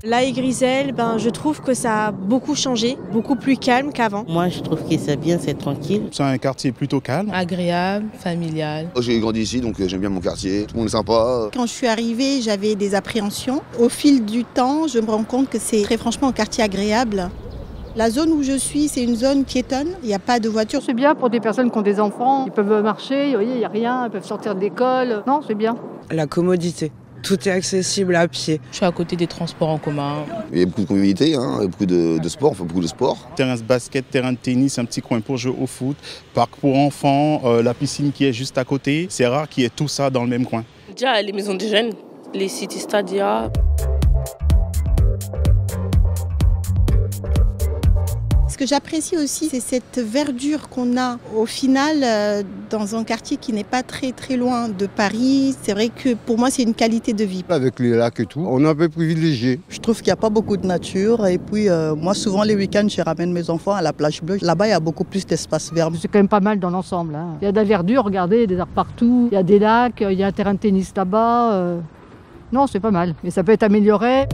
Là, Aigrisel, je trouve que ça a beaucoup changé, beaucoup plus calme qu'avant. Moi, je trouve que c'est bien, c'est tranquille. C'est un quartier plutôt calme. Agréable, familial. J'ai grandi ici, donc j'aime bien mon quartier. Tout le monde est sympa. Quand je suis arrivée, j'avais des appréhensions. Au fil du temps, je me rends compte que c'est très franchement un quartier agréable. La zone où je suis, c'est une zone piétonne. Il n'y a pas de voiture. C'est bien pour des personnes qui ont des enfants. Ils peuvent marcher, vous voyez, il n'y a rien. Ils peuvent sortir de l'école. Non, c'est bien. La commodité. Tout est accessible à pied. Je suis à côté des transports en commun. Il y a beaucoup de convivialité, il y a beaucoup de sport, on fait beaucoup de sport. Terrain de basket, terrain de tennis, un petit coin pour jouer au foot, parc pour enfants, la piscine qui est juste à côté. C'est rare qu'il y ait tout ça dans le même coin. Déjà, les maisons des jeunes, les city stadia. Ce que j'apprécie aussi, c'est cette verdure qu'on a au final dans un quartier qui n'est pas très très loin de Paris. C'est vrai que pour moi, c'est une qualité de vie. Avec les lacs et tout, on est un peu privilégié. Je trouve qu'il n'y a pas beaucoup de nature et puis moi souvent les week-ends, je ramène mes enfants à la plage bleue. Là-bas, il y a beaucoup plus d'espace vert. C'est quand même pas mal dans l'ensemble. Il y a de la verdure, regardez, il y a des arbres partout, il y a des lacs, il y a un terrain de tennis là-bas. Non, c'est pas mal, mais ça peut être amélioré.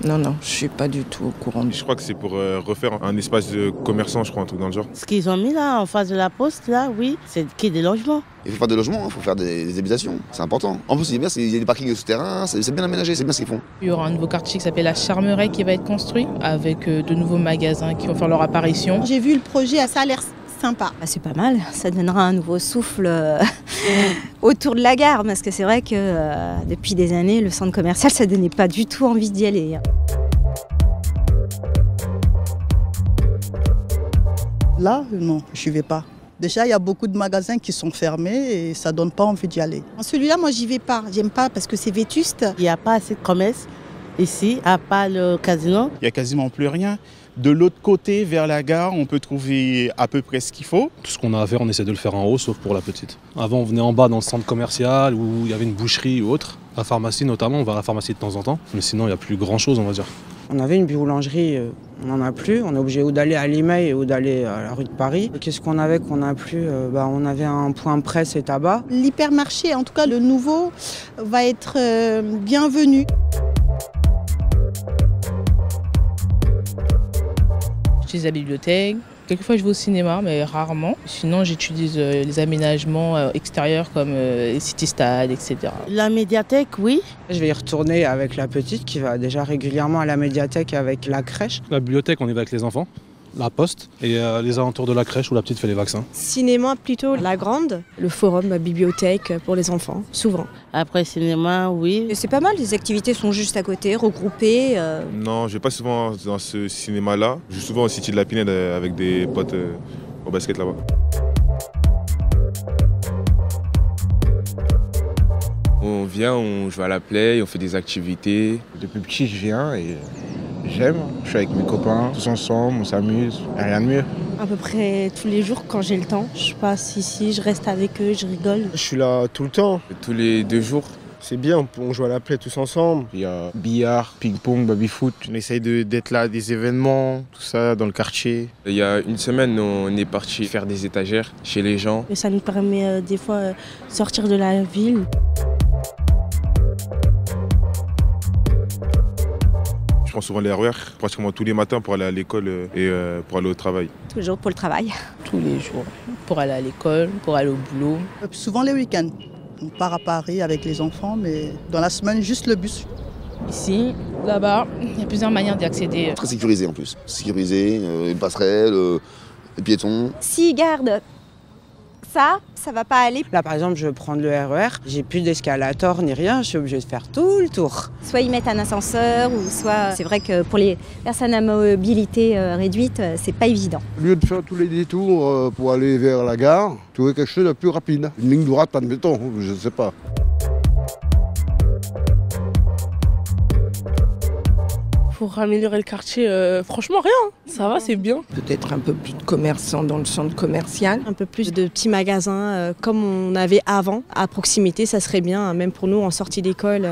Non, je suis pas du tout au courant. Je crois que c'est pour refaire un espace de commerçant, je crois, un truc dans le genre. Ce qu'ils ont mis là, en face de la poste, là, oui, c'est qu'il y ait des logements. Il faut faire des logements, il faut faire des habitations, c'est important. En plus, il y a des parkings souterrains, c'est bien aménagé, c'est bien ce qu'ils font. Il y aura un nouveau quartier qui s'appelle la Charmeraie qui va être construit, avec de nouveaux magasins qui vont faire leur apparition. J'ai vu le projet, ça a l'air sympa. C'est pas mal, ça donnera un nouveau souffle autour de la gare, parce que c'est vrai que depuis des années, le centre commercial, ça donnait pas du tout envie d'y aller. Là, non, je n'y vais pas. Déjà, il y a beaucoup de magasins qui sont fermés et ça donne pas envie d'y aller. Celui-là, moi, j'y vais pas. J'aime pas parce que c'est vétuste. Il n'y a pas assez de commerce ici, à part le casino. Il n'y a quasiment plus rien. De l'autre côté, vers la gare, on peut trouver à peu près ce qu'il faut. Tout ce qu'on a à faire, on essaie de le faire en haut, sauf pour la petite. Avant, on venait en bas dans le centre commercial où il y avait une boucherie ou autre. La pharmacie notamment, on va à la pharmacie de temps en temps. Mais sinon, il n'y a plus grand-chose, on va dire. On avait une boulangerie, on n'en a plus. On est obligé ou d'aller à Limeil ou d'aller à la rue de Paris. Qu'est-ce qu'on avait qu'on n'a plus On avait un point presse et tabac. L'hypermarché, en tout cas le nouveau, va être bienvenu. J'utilise la bibliothèque. Quelquefois, je vais au cinéma, mais rarement. Sinon, j'utilise les aménagements extérieurs comme les city-stades, etc. La médiathèque, oui. Je vais y retourner avec la petite qui va déjà régulièrement à la médiathèque avec la crèche. La bibliothèque, on y va avec les enfants. La poste et les alentours de la crèche où la petite fait les vaccins. Cinéma plutôt la grande, le forum, la bibliothèque pour les enfants, souvent. Après cinéma, oui. C'est pas mal, les activités sont juste à côté, regroupées. Non, je vais pas souvent dans ce cinéma-là. Je vais souvent au City de la Pinède avec des potes au basket là-bas. On vient, on joue à la play, on fait des activités. Depuis petit, je viens et j'aime. Je suis avec mes copains, tous ensemble, on s'amuse. Il n'y a rien de mieux. À peu près tous les jours quand j'ai le temps. Je passe ici, je reste avec eux, je rigole. Je suis là tout le temps. Tous les 2 jours. C'est bien, on joue à la play tous ensemble. Il y a billard, ping-pong, baby-foot. On essaye d'être là à des événements, tout ça, dans le quartier. Il y a une semaine, on est parti faire des étagères chez les gens. Et ça nous permet des fois de sortir de la ville. Je prends souvent les RER, pratiquement tous les matins pour aller à l'école et pour aller au travail. Tous les jours pour le travail. Tous les jours, pour aller à l'école, pour aller au boulot. Souvent les week-ends. On part à Paris avec les enfants, mais dans la semaine, juste le bus. Ici, là-bas, il y a plusieurs manières d'y accéder. Très sécurisé en plus. Sécurisé, une passerelle, les piétons. S'ils gardent ça va pas aller. Là, par exemple, je veux prendre le RER, j'ai plus d'escalator ni rien, je suis obligée de faire tout le tour. Soit ils mettent un ascenseur, ou soit c'est vrai que pour les personnes à mobilité réduite, c'est pas évident. Au lieu de faire tous les détours pour aller vers la gare, trouver quelque chose de plus rapide. Une ligne droite, admettons, je ne sais pas. Pour améliorer le quartier, franchement rien, ça va, c'est bien. Peut-être un peu plus de commerçants dans le centre commercial. Un peu plus de petits magasins comme on avait avant, à proximité, ça serait bien, même pour nous en sortie d'école,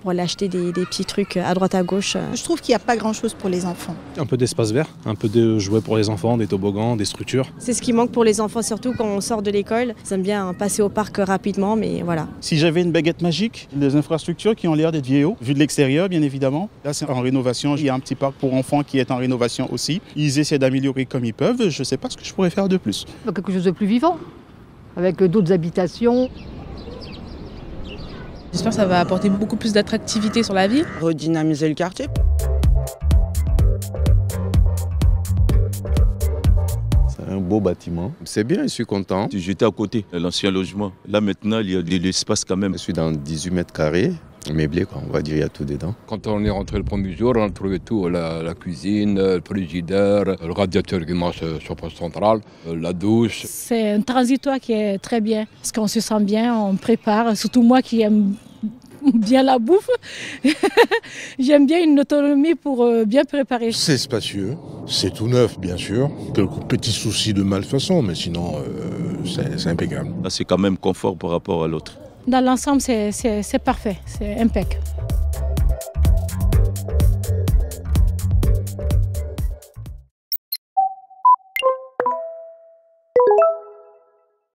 pour aller acheter des petits trucs à droite à gauche. Je trouve qu'il n'y a pas grand-chose pour les enfants. Un peu d'espace vert, un peu de jouets pour les enfants, des toboggans, des structures. C'est ce qui manque pour les enfants, surtout quand on sort de l'école. Ils aiment bien passer au parc rapidement, mais voilà. Si j'avais une baguette magique, des infrastructures qui ont l'air d'être vieilles, vu de l'extérieur bien évidemment. Là c'est en rénovation, il y a un petit parc pour enfants qui est en rénovation aussi. Ils essaient d'améliorer comme ils peuvent, je ne sais pas ce que je pourrais faire de plus. Quelque chose de plus vivant, avec d'autres habitations. J'espère que ça va apporter beaucoup plus d'attractivité sur la ville. Redynamiser le quartier. C'est un beau bâtiment. C'est bien, je suis content. J'étais à côté de l'ancien logement. Là maintenant, il y a de l'espace quand même. Je suis dans 18 mètres carrés. Meublé, quoi, on va dire, il y a tout dedans. Quand on est rentré le premier jour, on a trouvé tout, la cuisine, le frigidaire, le radiateur qui marche sur poste central, la douche. C'est un transitoire qui est très bien, parce qu'on se sent bien, on prépare, surtout moi qui aime bien la bouffe. J'aime bien une autonomie pour bien préparer. C'est spacieux, c'est tout neuf bien sûr, quelques petits soucis de malfaçon, mais sinon c'est impeccable. Là c'est quand même confort par rapport à l'autre. Dans l'ensemble, c'est parfait, c'est impeccable.